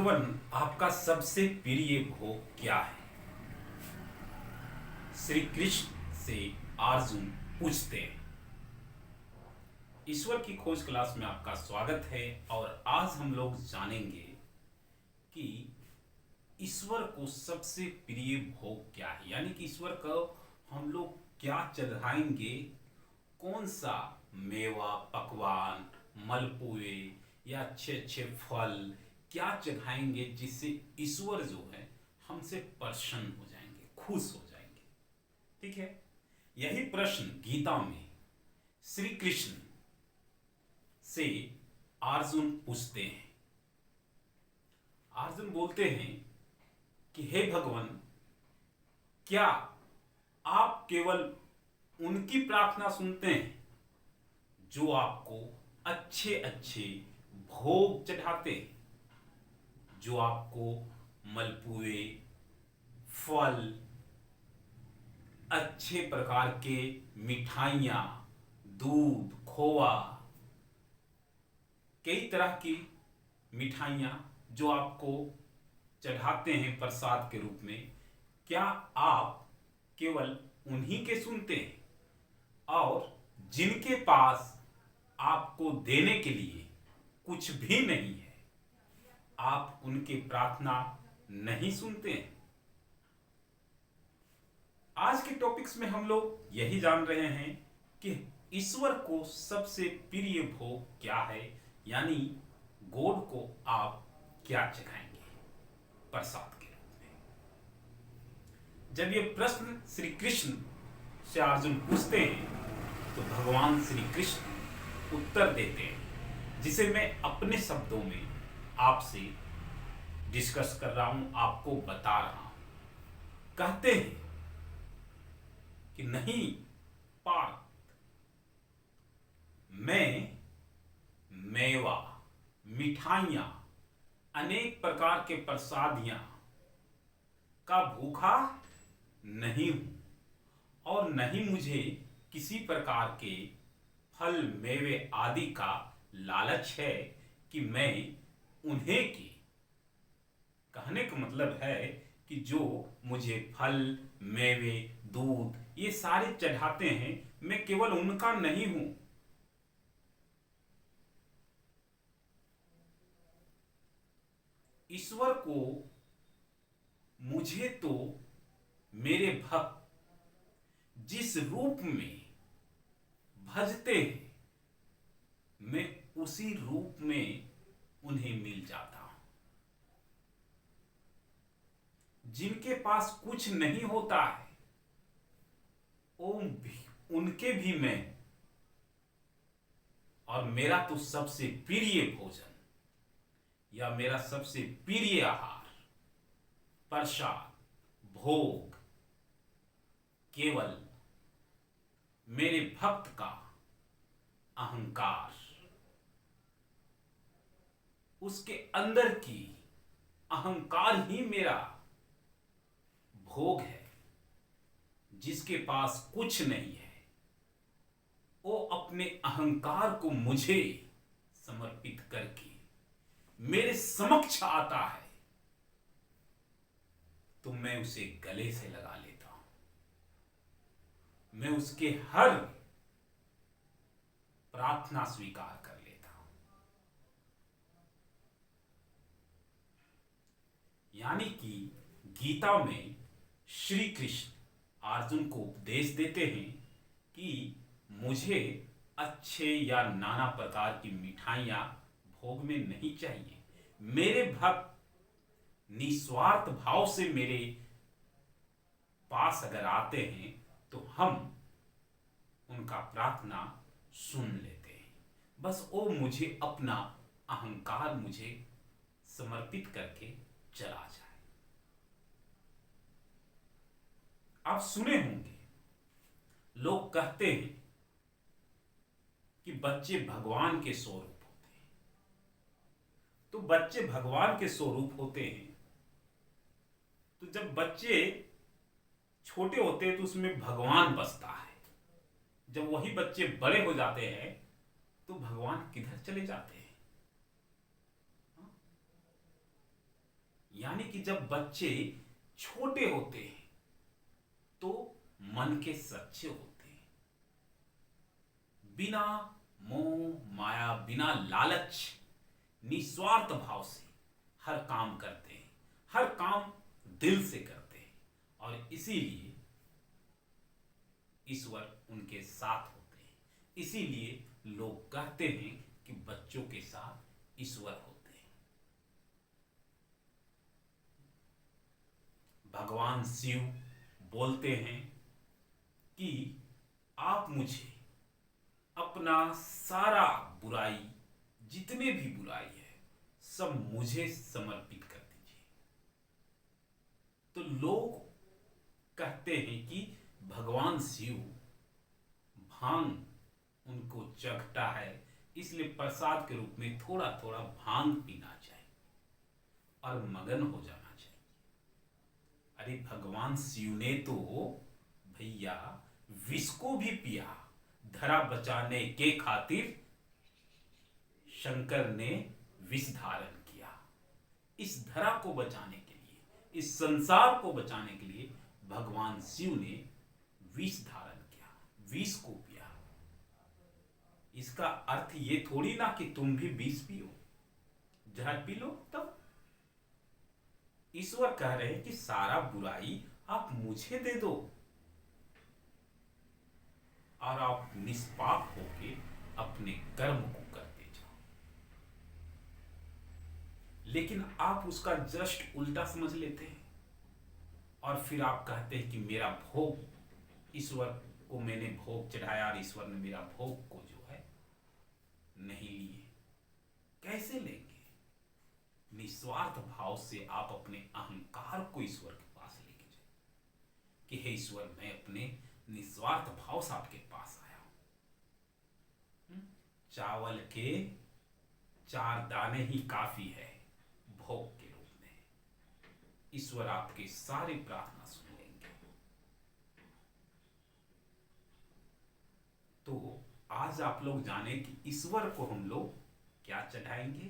भगवान आपका सबसे प्रिय भोग क्या है? श्री कृष्ण से अर्जुन पूछते हैं। ईश्वर की खोज क्लास में आपका स्वागत है और आज हम लोग जानेंगे कि ईश्वर को सबसे प्रिय भोग क्या है, यानी कि ईश्वर को हम लोग क्या चढ़ाएंगे, कौन सा मेवा, पकवान, मलपुए या अच्छे अच्छे फल क्या चढ़ाएंगे जिससे ईश्वर जो है हमसे प्रसन्न हो जाएंगे, खुश हो जाएंगे। ठीक है, यही प्रश्न गीता में श्री कृष्ण से अर्जुन पूछते हैं। अर्जुन बोलते हैं कि हे भगवान, क्या आप केवल उनकी प्रार्थना सुनते हैं जो आपको अच्छे अच्छे भोग चढ़ाते हैं, जो आपको मलपुए, फल, अच्छे प्रकार के मिठाइयाँ, दूध, खोआ, कई तरह की मिठाइयाँ जो आपको चढ़ाते हैं प्रसाद के रूप में, क्या आप केवल उन्हीं के सुनते हैं और जिनके पास आपको देने के लिए कुछ भी नहीं है, आप उनकी प्रार्थना नहीं सुनते हैं? आज के टॉपिक्स में हम लोग यही जान रहे हैं कि ईश्वर को सबसे प्रिय भोग क्या है, यानी गॉड को आप क्या चढ़ाएंगे प्रसाद के रूप में। जब ये प्रश्न श्री कृष्ण से अर्जुन पूछते हैं तो भगवान श्री कृष्ण उत्तर देते हैं, जिसे मैं अपने शब्दों में आपसे डिस्कस कर रहा हूं, आपको बता रहा हूं। कहते हैं कि नहीं पार्थ, मैं मेवा, मिठाइयां, अनेक प्रकार के प्रसादियां का भूखा नहीं हूं और नहीं मुझे किसी प्रकार के फल, मेवे आदि का लालच है कि मैं उन्हें की। कहने का मतलब है कि जो मुझे फल, मेवे, दूध ये सारे चढ़ाते हैं, मैं केवल उनका नहीं हूं। ईश्वर को मुझे तो मेरे भक्त जिस रूप में भजते हैं, मैं उसी रूप में उन्हें मिल जाता हूं। जिनके पास कुछ नहीं होता है, उनके भी मैं, और मेरा तो सबसे प्रिय भोजन या मेरा सबसे प्रिय आहार, प्रसाद, भोग केवल मेरे भक्त का अहंकार, उसके अंदर की अहंकार ही मेरा भोग है। जिसके पास कुछ नहीं है, वो अपने अहंकार को मुझे समर्पित करके मेरे समक्ष आता है तो मैं उसे गले से लगा लेता हूं। मैं उसके हर प्रार्थना स्वीकार कर लेता हूं। यानी कि गीता में श्री कृष्ण अर्जुन को उपदेश देते हैं कि मुझे अच्छे या नाना प्रकार की मिठाइयां भोग में नहीं चाहिए। मेरे भक्त निस्वार्थ भाव से मेरे पास अगर आते हैं तो हम उनका प्रार्थना सुन लेते हैं। बस वो मुझे अपना अहंकार मुझे समर्पित करके चला जाए। आप सुने होंगे लोग कहते हैं कि बच्चे भगवान के स्वरूप होते हैं। तो बच्चे भगवान के स्वरूप होते हैं, तो जब बच्चे छोटे होते हैं तो उसमें भगवान बसता है। जब वही बच्चे बड़े हो जाते हैं तो भगवान किधर चले जाते हैं? यानी कि जब बच्चे छोटे होते हैं तो मन के सच्चे होते हैं, बिना मोह माया, बिना लालच, निस्वार्थ भाव से हर काम करते हैं, हर काम दिल से करते हैं, और इसीलिए ईश्वर उनके साथ होते हैं। इसीलिए लोग कहते हैं कि बच्चों के साथ ईश्वर होते हैं। भगवान शिव बोलते हैं कि आप मुझे अपना सारा बुराई, जितने भी बुराई है, सब मुझे समर्पित कर दीजिए। तो लोग कहते हैं कि भगवान शिव भांग उनको चखता है, इसलिए प्रसाद के रूप में थोड़ा थोड़ा भांग पीना चाहिए और मगन हो जाना चाहिए। अरे भगवान शिव ने तो भैया विष को भी पिया, धरा बचाने के खातिर शंकर ने विष धारण किया। इस धरा को बचाने के लिए, इस संसार को बचाने के लिए भगवान शिव ने विष धारण किया, विष को पिया। इसका अर्थ ये थोड़ी ना कि तुम भी विष पियो, जहर पी लो। तब ईश्वर कह रहे हैं कि सारा बुराई आप मुझे दे दो और आप निष्पाप होके अपने कर्म को करते जाओ। लेकिन आप उसका जस्ट उल्टा समझ लेते हैं और फिर आप कहते हैं कि मेरा भोग, ईश्वर को मैंने भोग चढ़ाया और ईश्वर ने मेरा भोग को जो है नहीं लिए। कैसे लेंगे? निस्वार्थ भाव से आप अपने अहंकार को ईश्वर के पास लेके जाए कि हे ईश्वर, मैं अपने निस्वार्थ भाव से आपके पास आया हूं। चावल के 4 दाने ही काफी है भोग के रूप में। ईश्वर आपके सारे प्रार्थना सुन लेंगे। तो आज आप लोग जाने कि ईश्वर को हम लोग क्या चढ़ाएंगे।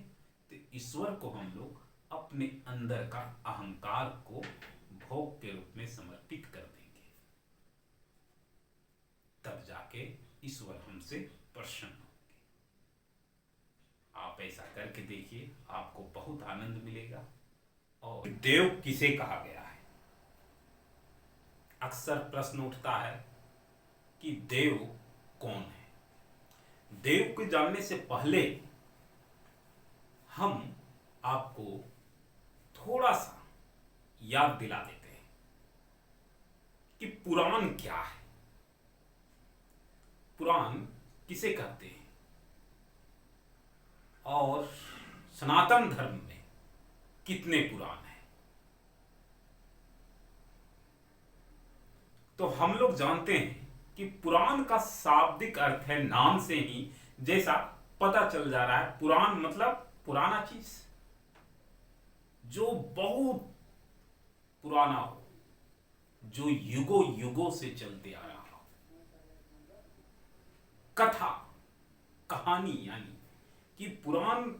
तो ईश्वर को हम लोग अपने अंदर का अहंकार को भोग के रूप में समर्पित कर देंगे, तब जाके ईश्वर हमसे प्रसन्न होंगे। आप ऐसा करके देखिए, आपको बहुत आनंद मिलेगा। और देव किसे कहा गया है? अक्सर प्रश्न उठता है कि देव कौन है। देव को जानने से पहले हम आपको थोड़ा सा याद दिला देते हैं कि पुराण क्या है। पुराण किसे कहते हैं और सनातन धर्म में कितने पुराण हैं। तो हम लोग जानते हैं कि पुराण का शाब्दिक अर्थ है, नाम से ही जैसा पता चल जा रहा है, पुराण मतलब पुराना चीज, जो बहुत पुराना हो, जो युगों युगों से चलते आ रहा हो। कथा, कहानी, यानी कि पुराण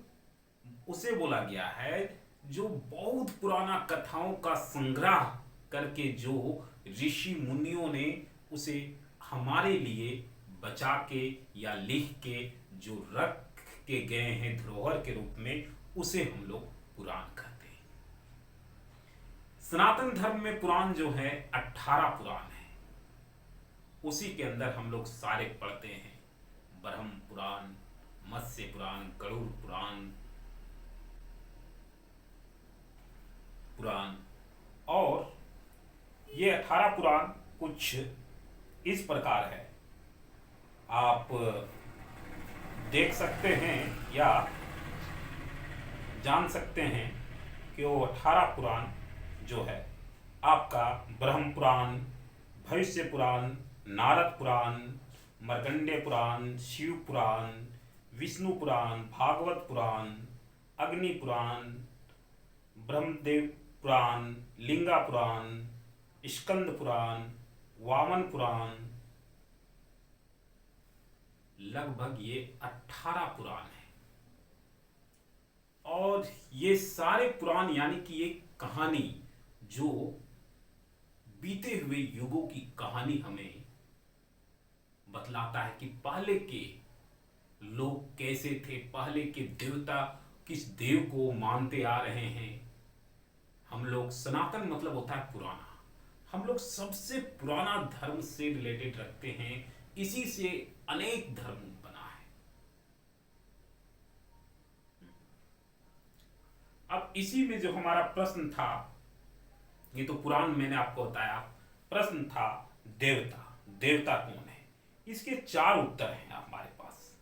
उसे बोला गया है जो बहुत पुराना कथाओं का संग्रह करके जो ऋषि मुनियों ने उसे हमारे लिए बचा के या लिख के जो रख के गए हैं धरोहर के रूप में, उसे हम लोग पुराण कहते हैं। सनातन धर्म में पुराण जो है 18 पुराण है। उसी के अंदर हम लोग सारे पढ़ते हैं। ब्रह्म पुराण, मत्स्य पुराण, गरुड़ पुराण, और ये 18 पुराण कुछ इस प्रकार है। आप देख सकते हैं या जान सकते हैं कि वो 18 पुराण जो है आपका ब्रह्म पुराण, भविष्य पुराण, नारद पुराण, मार्कंडेय पुराण, शिव पुराण, विष्णु पुराण, भागवत पुराण, अग्नि पुराण, ब्रह्मदेव पुराण, लिंगा पुराण, स्कंद पुराण, वामन पुराण, लगभग ये 18 पुराण है। और ये सारे पुराण यानी कि ये कहानी जो बीते हुए युगों की कहानी हमें बतलाता है कि पहले के लोग कैसे थे, पहले के देवता किस देव को मानते आ रहे हैं। हम लोग सनातन मतलब होता है पुराना, हम लोग सबसे पुराना धर्म से रिलेटेड रखते हैं, इसी से अनेक धर्म बना है। अब इसी में जो हमारा प्रश्न था, ये तो पुराण मैंने आपको बताया, प्रश्न था देवता, देवता कौन है। इसके 4 उत्तर हैं हमारे पास,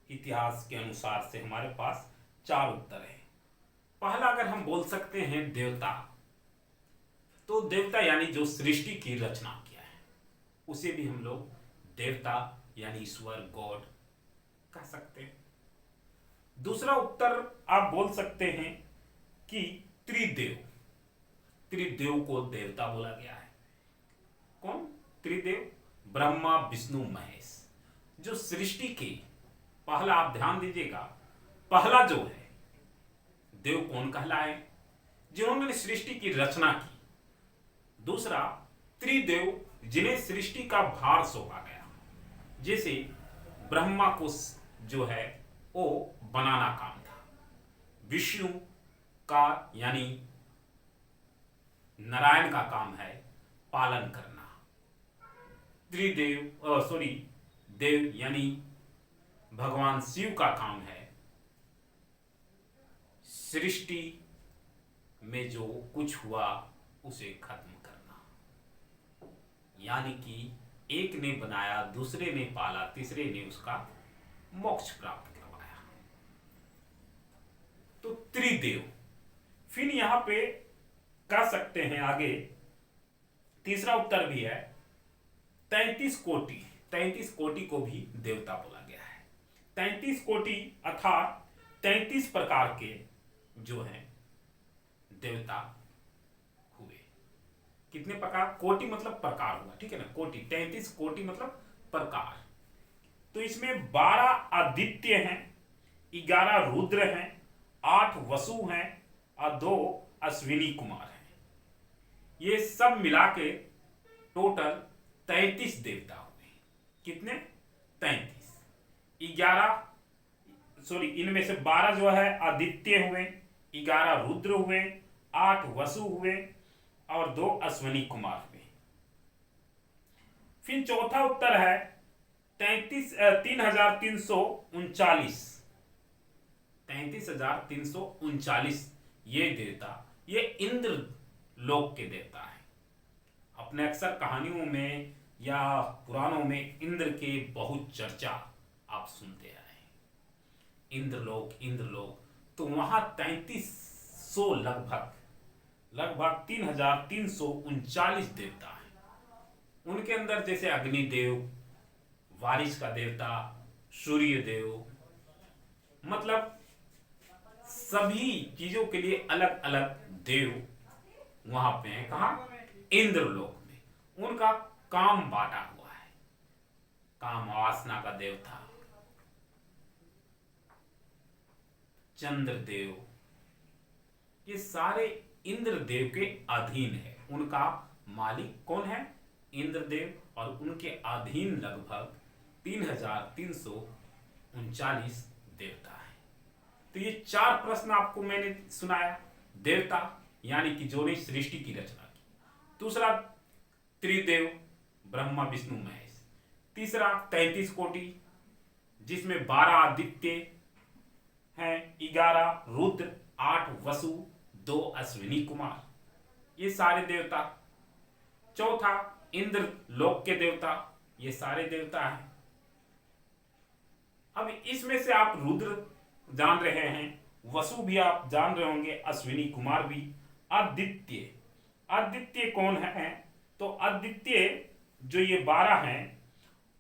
इतिहास के अनुसार से हमारे पास 4 उत्तर हैं। पहला अगर हम बोल सकते हैं देवता, तो देवता यानी जो सृष्टि की रचना किया है, उसे भी हम लोग देवता यानी ईश्वर, गॉड कह सकते हैं। दूसरा उत्तर आप बोल सकते हैं कि त्रिदेव, त्रिदेव को देवता बोला गया है। कौन त्रिदेव? ब्रह्मा, विष्णु, महेश। जो सृष्टि के पहला, आप ध्यान दीजिएगा, पहला जो है देव कौन कहलाए? जिन्होंने सृष्टि की रचना की। दूसरा त्रिदेव, जिन्हें सृष्टि का भार सौंपा गया। जैसे ब्रह्मा को जो है वो बनाना काम था, विष्णु का यानी नारायण का काम है पालन करना। त्रिदेव देव यानी भगवान शिव का काम है सृष्टि में जो कुछ हुआ उसे खत्म करना। यानी कि एक ने बनाया, दूसरे ने पाला, तीसरे ने उसका मोक्ष प्राप्त करवाया। तो त्रिदेव। फिर यहां पे कह सकते हैं आगे, तीसरा उत्तर भी है 33 कोटि। 33 कोटि को भी देवता बोला गया है। 33 कोटि अर्थात 33 प्रकार के जो हैं देवता हुए। कितने प्रकार? कोटि मतलब प्रकार हुआ, ठीक है ना। कोटि, 33 कोटि मतलब प्रकार। तो इसमें 12 आदित्य हैं, 11 रुद्र हैं, 8 वसु हैं और 2 अश्विनी कुमार हैं। ये सब मिला के टोटल 33 देवता हुए। कितने? 33। 11 इनमें से 12 जो है आदित्य हुए, 11 रुद्र हुए, 8 वसु हुए और 2 अश्विनी कुमार हुए। फिर चौथा उत्तर है 33,339। 33,339 ये देवता, ये इंद्र लोक के देवता हैं। अपने अक्सर कहानियों में या पुराणों में इंद्र के बहुत चर्चा आप सुनते आए हैं। इंद्रलोक, इंद्रलोक, तो वहां 3300 लगभग 3,339 देवता हैं। उनके अंदर जैसे अग्निदेव, बारिश का देवता, सूर्य देव, मतलब सभी चीजों के लिए अलग अलग देव वहां पे हैं। कहा? इंद्रलोक में। उनका काम बांटा हुआ है। काम वासना का देव था चंद्रदेव। ये सारे इंद्रदेव के अधीन है। उनका मालिक कौन है? इंद्रदेव। और उनके अधीन लगभग 3,339 देवता है। तो ये 4 प्रश्न आपको मैंने सुनाया। देवता यानी कि जो ने सृष्टि की रचना की। दूसरा त्रिदेव, ब्रह्मा, विष्णु, महेश। तीसरा 33 कोटि, जिसमें 12 आदित्य हैं, 11 रुद्र, 8 वसु, 2 अश्विनी कुमार, ये सारे देवता। चौथा इंद्र लोक के देवता, ये सारे देवता हैं। अब इसमें से आप रुद्र जान रहे हैं, वसु भी आप जान रहे होंगे, अश्विनी कुमार भी। आदित्य, आदित्य कौन है? तो आदित्य जो ये 12 हैं,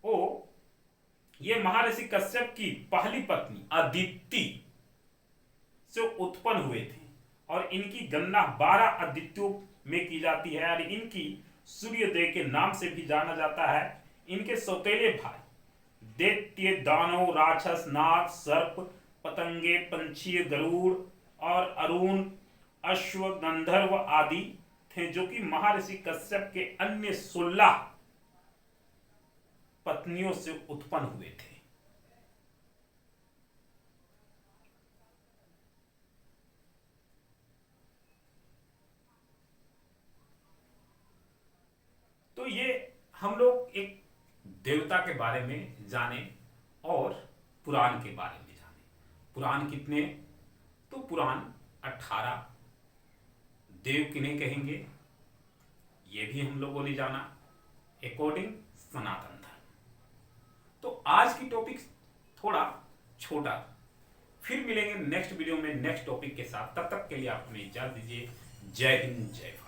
वो ये महर्षि कश्यप की पहली पत्नी अदिति से उत्पन्न हुए थे। और इनकी गणना 12 आदित्यों में की जाती है और इनकी सूर्यदेव के नाम से भी जाना जाता है। इनके सौतेले भाई दैत्य, दानव, राक्षस, नाग, सर्प, पतंगे, पंछी, गरुड़ और अरुण, अश्व, गंधर्व आदि थे, जो कि महर्षि कश्यप के अन्य 16 पत्नियों से उत्पन्न हुए थे। तो ये हम लोग एक देवता के बारे में जाने और पुराण के बारे में जाने। पुराण कितने? तो पुराण 18। देव किन्हें कहेंगे ये भी हम लोगों ने जाना अकॉर्डिंग सनातन धर्म। तो आज की टॉपिक थोड़ा छोटा, फिर मिलेंगे नेक्स्ट वीडियो में नेक्स्ट टॉपिक के साथ। तब तक के लिए आप हमें इजाजत दीजिए। जय हिंद, जय भारत।